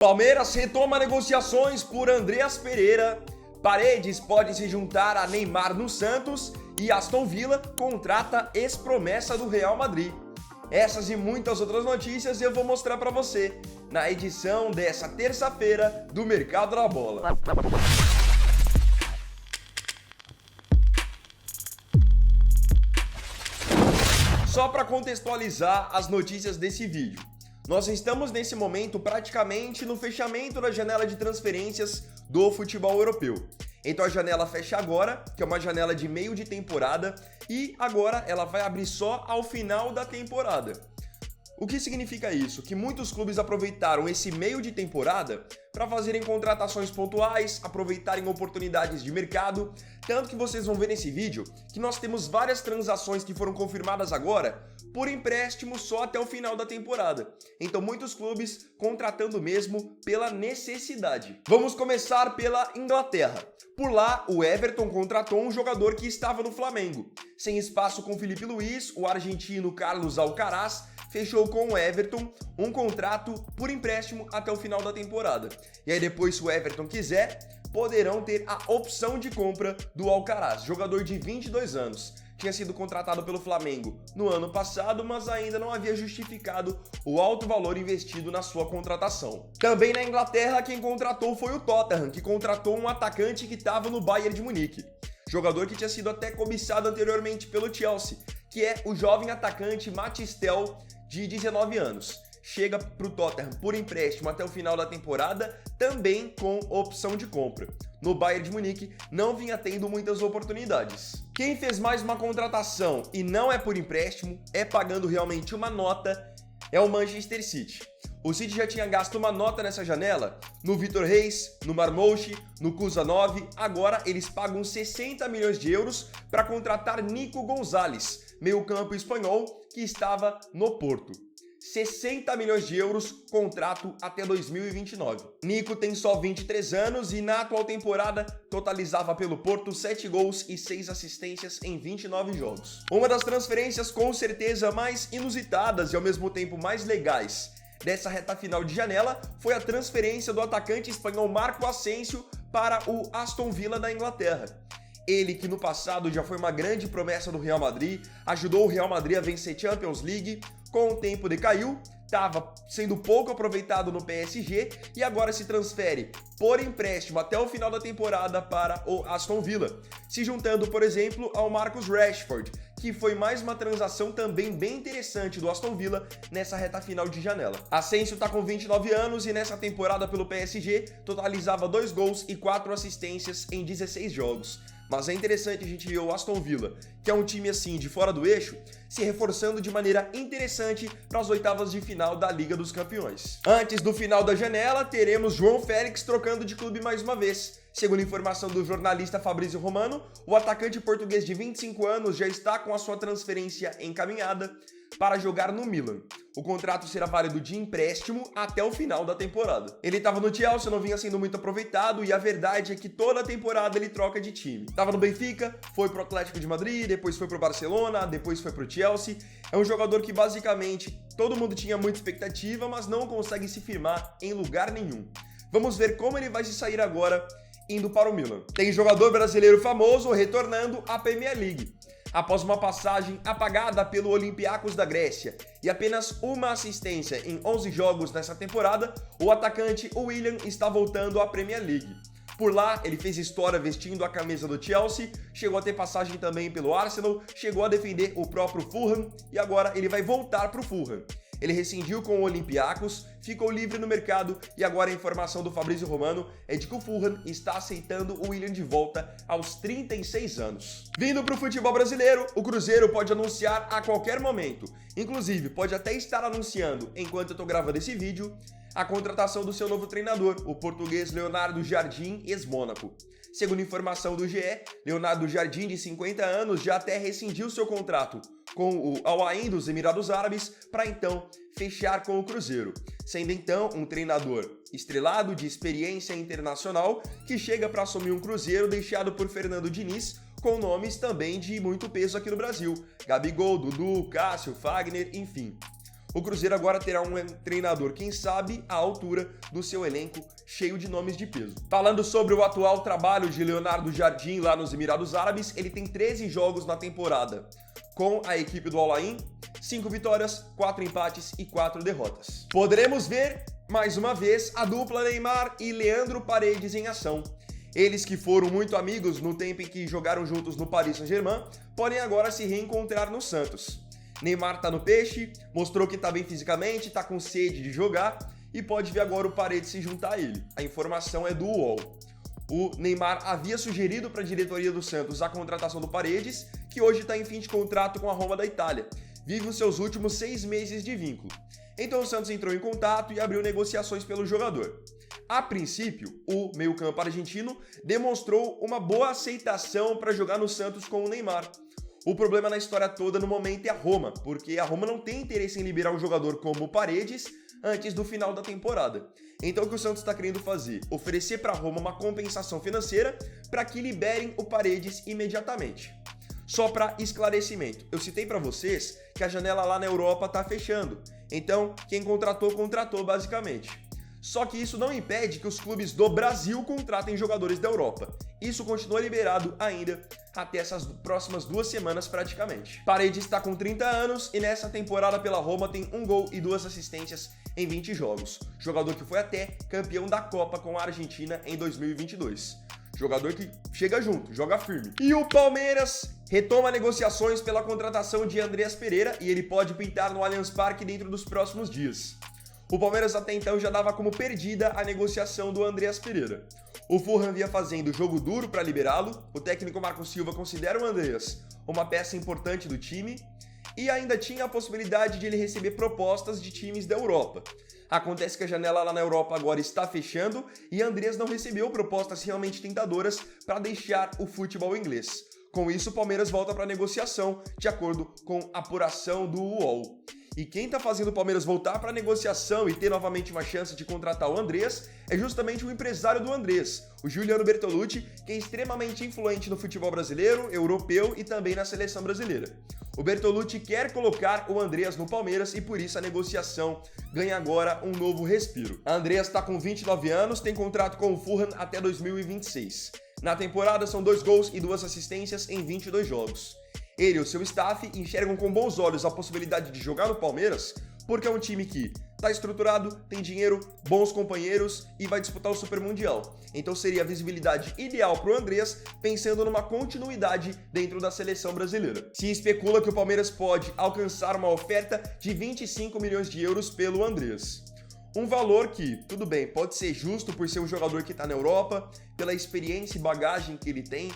Palmeiras retoma negociações por Andreas Pereira, Paredes pode se juntar a Neymar no Santos e Aston Villa contrata ex-promessa do Real Madrid. Essas e muitas outras notícias eu vou mostrar para você na edição dessa terça-feira do Mercado da Bola. Só para contextualizar as notícias desse vídeo. Nós estamos nesse momento praticamente no fechamento da janela de transferências do futebol europeu. Então a janela fecha agora, que é uma janela de meio de temporada, e agora ela vai abrir só ao final da temporada. O que significa isso? Que muitos clubes aproveitaram esse meio de temporada para fazerem contratações pontuais, aproveitarem oportunidades de mercado, tanto que vocês vão ver nesse vídeo que nós temos várias transações que foram confirmadas agora por empréstimo só até o final da temporada. Então muitos clubes contratando mesmo pela necessidade. Vamos começar pela Inglaterra. Por lá, o Everton contratou um jogador que estava no Flamengo. Sem espaço com Filipe Luís, o argentino Carlos Alcaraz fechou com o Everton um contrato por empréstimo até o final da temporada. E aí depois, se o Everton quiser, poderão ter a opção de compra do Alcaraz, jogador de 22 anos. Tinha sido contratado pelo Flamengo no ano passado, mas ainda não havia justificado o alto valor investido na sua contratação. Também na Inglaterra, quem contratou foi o Tottenham, que contratou um atacante que estava no Bayern de Munique. Jogador que tinha sido até cobiçado anteriormente pelo Chelsea, que é o jovem atacante Mathys Tel, de 19 anos. Chega para o Tottenham por empréstimo até o final da temporada, também com opção de compra. No Bayern de Munique não vinha tendo muitas oportunidades. Quem fez mais uma contratação e não é por empréstimo, é pagando realmente uma nota, é o Manchester City. O City já tinha gasto uma nota nessa janela no Vitor Reis, no Marmoush, no Kusanov. Agora eles pagam 60 milhões de euros para contratar Nico Gonzalez, meio-campo espanhol que estava no Porto. 60 milhões de euros, contrato até 2029. Nico tem só 23 anos e na atual temporada totalizava pelo Porto 7 gols e 6 assistências em 29 jogos. Uma das transferências com certeza mais inusitadas e ao mesmo tempo mais legais dessa reta final de janela foi a transferência do atacante espanhol Marco Asensio para o Aston Villa da Inglaterra. Ele que no passado já foi uma grande promessa do Real Madrid, ajudou o Real Madrid a vencer Champions League, com o tempo decaiu, estava sendo pouco aproveitado no PSG e agora se transfere por empréstimo até o final da temporada para o Aston Villa, se juntando, por exemplo, ao Marcus Rashford, que foi mais uma transação também bem interessante do Aston Villa nessa reta final de janela. Asensio está com 29 anos e nessa temporada pelo PSG totalizava 2 gols e 4 assistências em 16 jogos. Mas é interessante a gente ver o Aston Villa, que é um time assim de fora do eixo, se reforçando de maneira interessante para as oitavas de final da Liga dos Campeões. Antes do final da janela, teremos João Félix trocando de clube mais uma vez. Segundo informação do jornalista Fabrício Romano, o atacante português de 25 anos já está com a sua transferência encaminhada para jogar no Milan. O contrato será válido de empréstimo até o final da temporada. Ele estava no Chelsea, não vinha sendo muito aproveitado e a verdade é que toda a temporada ele troca de time. Estava no Benfica, foi pro Atlético de Madrid, depois foi pro Barcelona, depois foi pro Chelsea. É um jogador que basicamente todo mundo tinha muita expectativa, mas não consegue se firmar em lugar nenhum. Vamos ver como ele vai se sair agora indo para o Milan. Tem jogador brasileiro famoso retornando à Premier League. Após uma passagem apagada pelo Olympiacos da Grécia e apenas uma assistência em 11 jogos nessa temporada, o atacante Willian está voltando à Premier League. Por lá, ele fez história vestindo a camisa do Chelsea, chegou a ter passagem também pelo Arsenal, chegou a defender o próprio Fulham e agora ele vai voltar para o Fulham. Ele rescindiu com o Olympiacos, ficou livre no mercado e agora a informação do Fabrício Romano é de que o Fulham está aceitando o Willian de volta aos 36 anos. Vindo para o futebol brasileiro, o Cruzeiro pode anunciar a qualquer momento, inclusive pode até estar anunciando, enquanto eu estou gravando esse vídeo, a contratação do seu novo treinador, o português Leonardo Jardim, ex-Mônaco. Segundo informação do GE, Leonardo Jardim, de 50 anos, já até rescindiu seu contrato com o Al Ain dos Emirados Árabes para então fechar com o Cruzeiro, sendo então um treinador estrelado de experiência internacional que chega para assumir um Cruzeiro deixado por Fernando Diniz, com nomes também de muito peso aqui no Brasil, Gabigol, Dudu, Cássio, Fagner, enfim. O Cruzeiro agora terá um treinador, quem sabe, à altura do seu elenco, cheio de nomes de peso. Falando sobre o atual trabalho de Leonardo Jardim lá nos Emirados Árabes, ele tem 13 jogos na temporada com a equipe do Al Ain, 5 vitórias, 4 empates e 4 derrotas. Poderemos ver, mais uma vez, a dupla Neymar e Leandro Paredes em ação. Eles que foram muito amigos no tempo em que jogaram juntos no Paris Saint-Germain, podem agora se reencontrar no Santos. Neymar tá no peixe, mostrou que tá bem fisicamente, tá com sede de jogar e pode ver agora o Paredes se juntar a ele. A informação é do UOL. O Neymar havia sugerido para a diretoria do Santos a contratação do Paredes, que hoje está em fim de contrato com a Roma da Itália. Vive os seus últimos 6 meses de vínculo. Então o Santos entrou em contato e abriu negociações pelo jogador. A princípio, o meio-campo argentino demonstrou uma boa aceitação para jogar no Santos com o Neymar. O problema na história toda no momento é a Roma, porque a Roma não tem interesse em liberar um jogador como o Paredes antes do final da temporada. Então o que o Santos está querendo fazer? Oferecer para a Roma uma compensação financeira para que liberem o Paredes imediatamente. Só para esclarecimento, eu citei para vocês que a janela lá na Europa está fechando. Então, quem contratou, contratou basicamente. Só que isso não impede que os clubes do Brasil contratem jogadores da Europa. Isso continua liberado ainda até essas próximas 2 semanas praticamente. Paredes está com 30 anos e nessa temporada pela Roma tem 1 gol e 2 assistências em 20 jogos. Jogador que foi até campeão da Copa com a Argentina em 2022. Jogador que chega junto, joga firme. E o Palmeiras retoma negociações pela contratação de Andreas Pereira e ele pode pintar no Allianz Parque dentro dos próximos dias. O Palmeiras até então já dava como perdida a negociação do Andreas Pereira. O Fulham vinha fazendo jogo duro para liberá-lo, o técnico Marco Silva considera o Andreas uma peça importante do time e ainda tinha a possibilidade de ele receber propostas de times da Europa. Acontece que a janela lá na Europa agora está fechando e Andreas não recebeu propostas realmente tentadoras para deixar o futebol inglês. Com isso, o Palmeiras volta para a negociação, de acordo com a apuração do UOL. E quem está fazendo o Palmeiras voltar para a negociação e ter novamente uma chance de contratar o Andreas é justamente o empresário do Andreas, o Giuliano Bertolucci, que é extremamente influente no futebol brasileiro, europeu e também na seleção brasileira. O Bertolucci quer colocar o Andreas no Palmeiras e por isso a negociação ganha agora um novo respiro. A Andreas está com 29 anos, tem contrato com o Fulham até 2026. Na temporada são 2 gols e 2 assistências em 22 jogos. Ele e o seu staff enxergam com bons olhos a possibilidade de jogar no Palmeiras, porque é um time que está estruturado, tem dinheiro, bons companheiros e vai disputar o Super Mundial. Então seria a visibilidade ideal para o Andreas, pensando numa continuidade dentro da seleção brasileira. Se especula que o Palmeiras pode alcançar uma oferta de 25 milhões de euros pelo Andreas. Um valor que, tudo bem, pode ser justo por ser um jogador que está na Europa, pela experiência e bagagem que ele tem,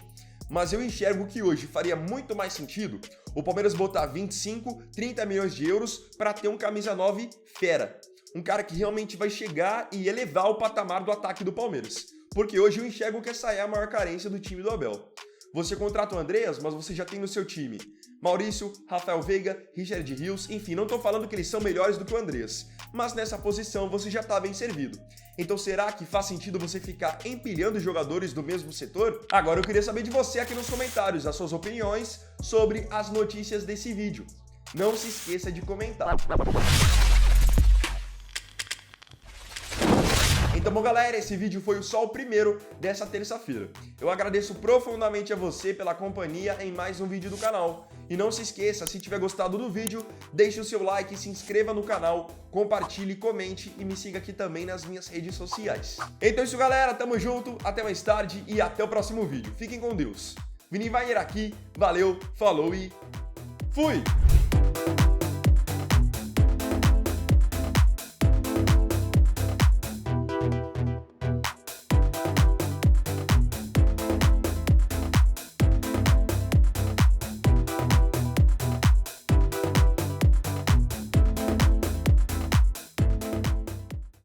mas eu enxergo que hoje faria muito mais sentido o Palmeiras botar 25, 30 milhões de euros para ter um camisa 9 fera. Um cara que realmente vai chegar e elevar o patamar do ataque do Palmeiras. Porque hoje eu enxergo que essa é a maior carência do time do Abel. Você contrata o Andreas, mas você já tem no seu time Maurício, Rafael Veiga, Richard Rios, enfim, não estou falando que eles são melhores do que o Andreas, mas nessa posição você já está bem servido. Então será que faz sentido você ficar empilhando jogadores do mesmo setor? Agora eu queria saber de você aqui nos comentários as suas opiniões sobre as notícias desse vídeo. Não se esqueça de comentar. Então, bom, galera, esse vídeo foi só o primeiro dessa terça-feira. Eu agradeço profundamente a você pela companhia em mais um vídeo do canal. E não se esqueça, se tiver gostado do vídeo, deixe o seu like, se inscreva no canal, compartilhe, comente e me siga aqui também nas minhas redes sociais. Então é isso, galera, tamo junto, até mais tarde e até o próximo vídeo. Fiquem com Deus. Vini Wagner aqui, valeu, falou e fui!